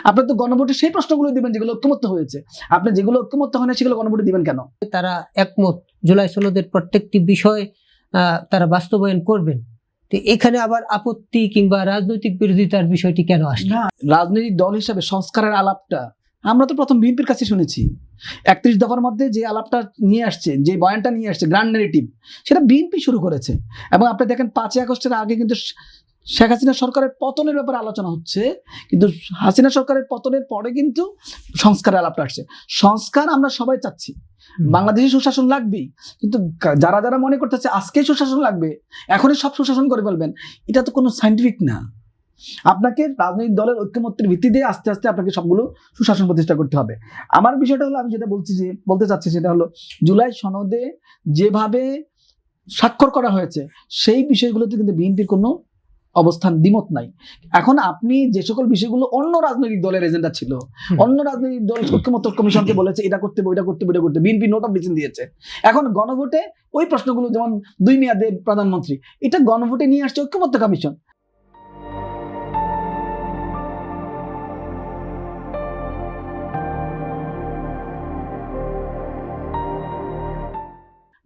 আপনার তো গণভোটে সেই প্রশ্নগুলো দিবেন যেগুলো ঐক্যমত্য হয়েছে। আপনি যেগুলো ঐক্যমত্য হয় না সেগুলো গণভোটে দিবেন কেন? তারা একমত জুলাই সনদের প্রত্যেকটি বিষয় তারা বাস্তবায়ন করবেন, তো এখানে আবার আপত্তি কিংবা রাজনৈতিক বিরোধিতার বিষয়টি কেন আসছে? না, রাজনৈতিক দল হিসাবে সংস্কারের আলাপটা আমরা তো প্রথম বিএনপির কাছে শুনেছি। ৩১ দফার মধ্যে যে আলাপটা নিয়ে আসছে, যে বয়ানটা নিয়ে আসছে, গ্র্যান্ড ন্যারেটিভ, সেটা বিএনপি শুরু করেছে। এবং আপনি দেখেন ৫ই আগস্টের আগে কিন্তু শেখ হাসিনা সরকারের পতনের ব্যাপারে আলোচনা হচ্ছে, কিন্তু হাসিনা সরকারের পতনের পরে কিন্তু সংস্কারের আলাপটা আসছে। সংস্কার আমরা সবাই চাচ্ছি, বাংলাদেশে সুশাসন লাগবেই, কিন্তু যারা যারা মনে করতেছে আজকেই সুশাসন লাগবে, এখনই সব সুশাসন করে ফেলবেন, এটা তো কোনো সায়েন্টিফিক না। আপনাকে রাজনৈতিক দলের ঐক্যমত্যের ভিত্তিতে আস্তে আস্তে আপনাকে সবগুলো সুশাসন প্রতিষ্ঠা করতে হবে। আমার বিষয়টা হলো, আমি যেটা বলতে চাচ্ছি সেটা হলো, জুলাই সনদে যেভাবে স্বাক্ষর করা হয়েছে সেই বিষয়গুলোতে কিন্তু বিএনপির কোনো অবস্থান দ্বিমত নাই। এখন আপনি যে সকল বিষয়গুলো অন্য রাজনৈতিক দলের এজেন্ডা ছিল, অন্য রাজনৈতিক দল ঐক্যমত্য কমিশনকে বলেছে এটা করতে হবে, ওইটা করতে হবে, এটা করতে, বিএনপি নোট অফ ডিসিশন দিয়েছে। এখন গণভোটে ওই প্রশ্নগুলো, যেমন ২ মেয়াদে প্রধানমন্ত্রী, এটা গণভোটে নিয়ে আসছে ঐক্যমত্য কমিশন।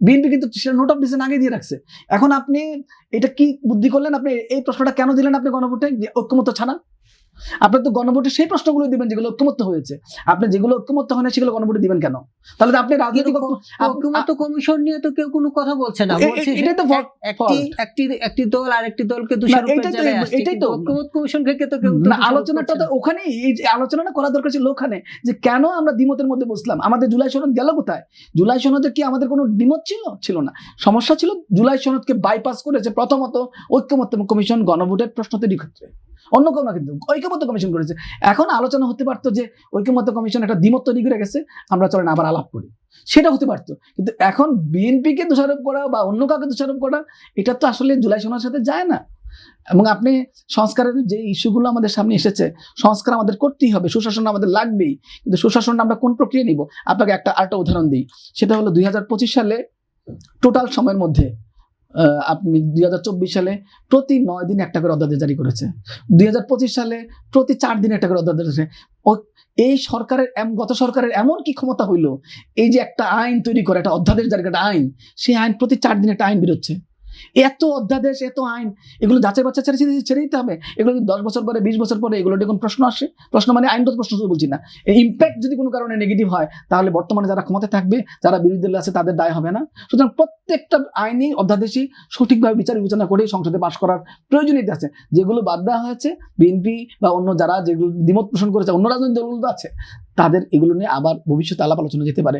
বিএনপি কিন্তু সেটা নোট অফ ডিসিশন আগে দিয়ে রাখছে। এখন আপনি এটা কি বুদ্ধি করলেন? আপনি এই প্রশ্নটা কেন দিলেন আপনি গণভোটে, যে ঐক্যমত্য ছাড়া? আপনার তো গণভোটে সেই প্রশ্নগুলো দিবেন যেগুলো ঐক্যমত্য হয়েছে। আপনি যেগুলো ঐক্যমত্য হয় না সেগুলো গণভোটে দিবেন কেন? তাহলে আপনি রাজনৈতিক ঐক্যমত্য কমিশন নিয়ে তো কেউ কোনো কথা বলছে না, বলছে এটাই তো একটি দল আরেকটি দলকে দোষারোপের জায়গায় আসছে, এটাই তো ঐক্যমত্য কমিশন থেকে তো কেউ না। আলোচনাটা তো ওখানেই, এই আলোচনাটা করা দরকার ছিল ওখানে, যে কেন আমরা দ্বিমতের মধ্যে বসলাম। আমাদের জুলাই সনদ গেল কোথায়? জুলাই সনদে কি আমাদের কোনো দ্বিমত ছিল না। সমস্যা ছিল জুলাই সনদকে বাইপাস করেছে প্রথমত ঐক্যমত্য কমিশন গণভোটের প্রশ্ন তৈরির ক্ষেত্রে, অন্য কোনো না, কিন্তু ঐক্যমত্য কমিশন করেছে। এখন আলোচনা হতে পারতো যে ঐক্যমত্য কমিশন একটা দ্বিমত তৈরি করে গেছে, আমরা চলেন আবার আলাপ করি, সেটা হতে পারতো। কিন্তু এখন বিএনপিকে দোষারোপ করা বা অন্য কাউকে দোষারোপ করা, এটা তো আসলে জুলাই সনদের সাথে যায় না। এবং আপনি সংস্কারের যে ইস্যুগুলো আমাদের সামনে এসেছে, সংস্কার আমাদের করতেই হবে, সুশাসন আমাদের লাগবেই, কিন্তু সুশাসনটা আমরা কোন প্রক্রিয়া নিব? আপনাকে আরেকটা উদাহরণ দিই, সেটা হলো 2025 সালে টোটাল সময়ের মধ্যে আপনি 2024 সালে প্রতি 9 দিনে একটা করে অধ্যাদেশ জারি করেছে, 2025 সালে প্রতি 4 দিনে একটা করে অধ্যাদেশ আছে। এই সরকারের, গত সরকারের এমন কি ক্ষমতা হইলো, এই যে একটা আইন তৈরি করে, একটা অধ্যাদেশ জারি করে একটা আইন, সেই আইন প্রতি 4 দিনে একটা আইন বেরোচ্ছে। এত অধ্যাদেশ, এত আইন, এগুলো যাচাই বাচ্চা ছেড়ে দিতে হবে। এগুলো 10 বছর পরে, 20 বছর পরে এগুলো কোন প্রশ্ন আসে? প্রশ্ন মানে আইনগত প্রশ্ন বলছি না, এই ইম্প্যাক্ট যদি কোনো কারণে নেগেটিভ হয়, তাহলে বর্তমানে যারা ক্ষমতায় থাকবে, যারা বিরোধী দলে আছে, তাদের দায় হবে না? সুতরাং প্রত্যেকটা আইনি অধ্যাদেশই সঠিকভাবে বিচার বিবেচনা করে সংসদে পাশ করার প্রয়োজনীয়তা আছে। যেগুলো বাদ দেওয়া হয়েছে, বিএনপি বা অন্য যারা যেগুলো দ্বিমত পোষণ করেছে, অন্য রাজনৈতিক দলগুলো আছে, তাদের এগুলো নিয়ে আবার ভবিষ্যতে আলাপ আলোচনা যেতে পারে।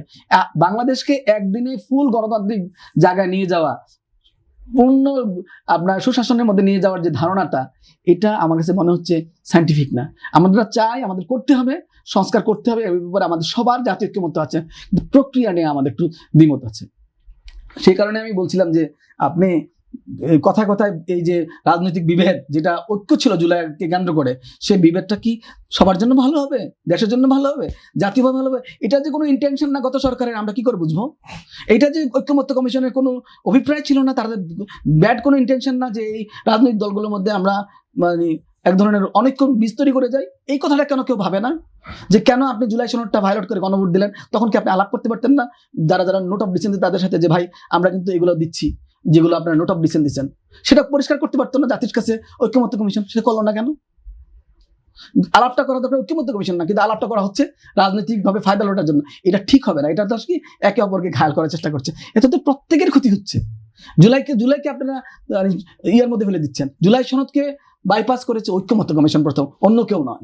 বাংলাদেশকে একদিনে ফুল গণতান্ত্রিক জায়গায় নিয়ে যাওয়া, পূর্ণ আপনার সুশাসনের মধ্যে নিয়ে যাওয়ার যে ধারণাটা, এটা আমার কাছে মনে হচ্ছে সায়েন্টিফিক না। আমরা চাই, আমাদের করতে হবে, সংস্কার করতে হবে, এই ব্যাপারে আমাদের সবার জাতীয় ঐক্যমত্য আছে, কিন্তু প্রক্রিয়া নিয়ে আমাদের একটু দ্বিমত আছে। সেই কারণে আমি বলছিলাম যে আপনি কথায় কথায় এই যে রাজনৈতিক বিভেদ, যেটা ঐক্য ছিল জুলাইকে কেন্দ্র করে, সেই বিভেদটা কি সবার জন্য ভালো হবে, দেশের জন্য ভালো হবে, জাতীয়ভাবে ভালো হবে? এটা যে কোনো ইন্টেনশন না গত সরকারের, আমরা কি করে বুঝবো? এটা যে ঐক্যমত্য কমিশনের কোনো অভিপ্রায় ছিল না, তাদের ব্যাড কোনো ইন্টেনশন না, যে এই রাজনৈতিক দলগুলোর মধ্যে আমরা মানে এক ধরনের অনৈক্য বিস্তরি করে যাই, এই কথাটা কেন কেউ ভাবে না? যে কেন আপনি জুলাই সনদটা ভায়োলেট করে গণভোট দিলেন? তখন কি আপনি আলাপ করতে পারতেন না যারা যারা নোট অফ ডিসেন্ট তাদের সাথে, যে ভাই আমরা কিন্তু এগুলো দিচ্ছি, যেগুলো আপনারা নোট অফ ডিসেন্ট দিচ্ছেন, সেটা পরিষ্কার করতে পারতো না জাতির কাছে ঐক্যমত্য কমিশন? সেটা করলো না কেন? আলাপটা করা দরকার ঐক্যমত্য কমিশন না, কিন্তু আলাপটা করা হচ্ছে রাজনৈতিকভাবে ফায়দা লোটার জন্য। এটা ঠিক হবে না। এটা তো কি একে অপরকে ঘায়াল করার চেষ্টা করছে, এতে তো প্রত্যেকের ক্ষতি হচ্ছে। জুলাইকে আপনারা ইয়ার মধ্যে ফেলে দিচ্ছেন। জুলাই সনদকে বাইপাস করেছে ঐক্যমত্য কমিশন প্রথম, অন্য কেউ নয়।